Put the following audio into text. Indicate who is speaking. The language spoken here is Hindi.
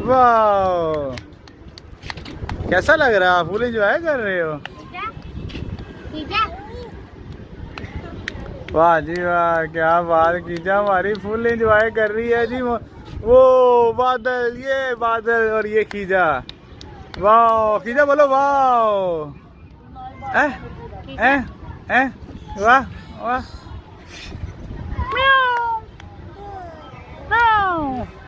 Speaker 1: वाह, कैसा लग रहा है? फुल एंजॉय कर रहे हो? वाह जी वाह, क्या बात। कीजा हमारी फुल एंजॉय कर रही है जी। वो बादल, ये बादल और ये खीजा। वाह खीजा बोलो वाह। वाह वाह।